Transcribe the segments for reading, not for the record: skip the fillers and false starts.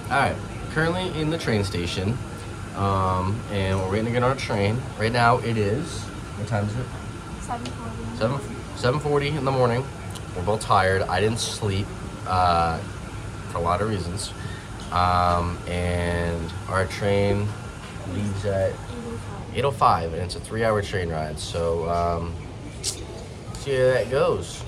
Alright, currently in the train station, and we're waiting to get on a train. Right now it is, what time is it? 7:40. 7:40 in the morning. We're both tired. I didn't sleep for a lot of reasons. And our train leaves at 8:05, and it's a 3-hour train ride. So, see how that goes.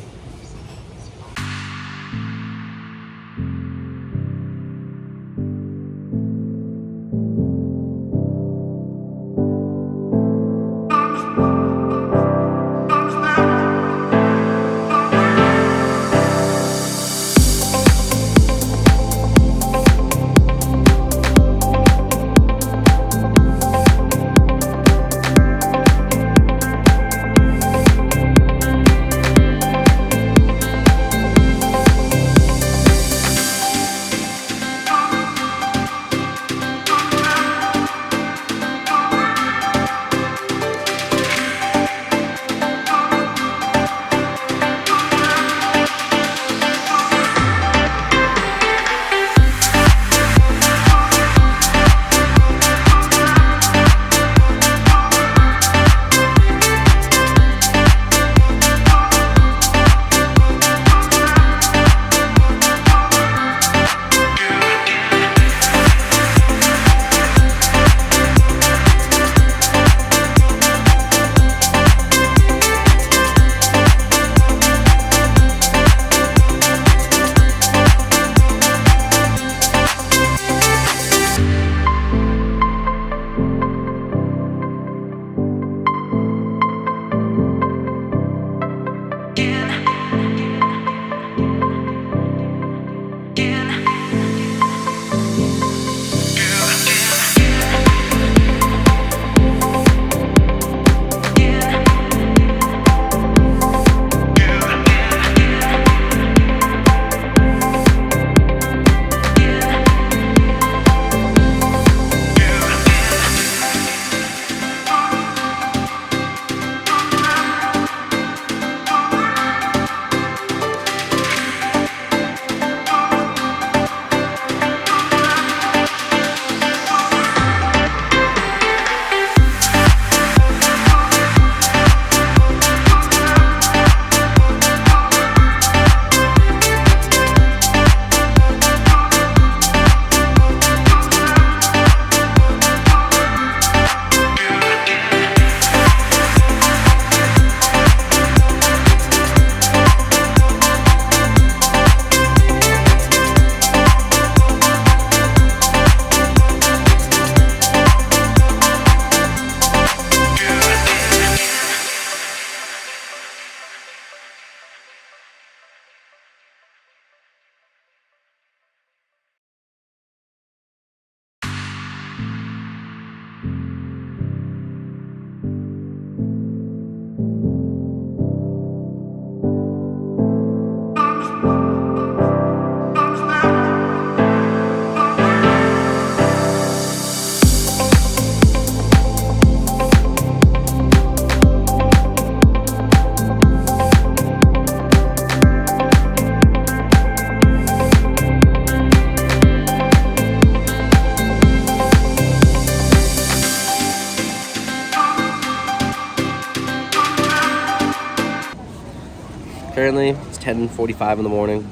Currently, it's 10:45 in the morning.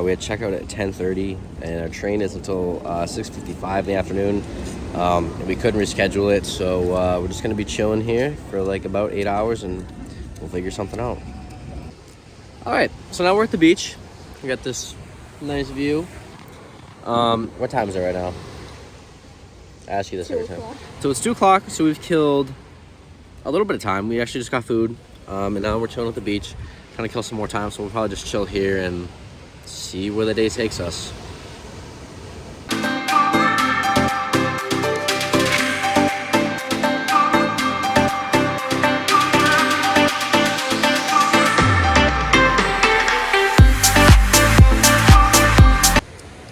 We had checkout at 10:30, and our train is until 6:55 in the afternoon. And we couldn't reschedule it, so we're just gonna be chilling here for like about 8 hours, and we'll figure something out. All right, so now we're at the beach. We got this nice view. What time is it right now? I ask you this every time. So it's 2 o'clock. So we've killed a little bit of time. We actually just got food, and now we're chilling at the beach. Trying to kill some more time, so we'll probably just chill here and see where the day takes us.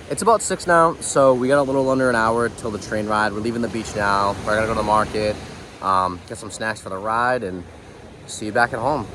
It's about 6 now, so we got a little under an hour till the train ride. We're leaving the beach now. We're gonna go to the market, get some snacks for the ride, and see you back at home.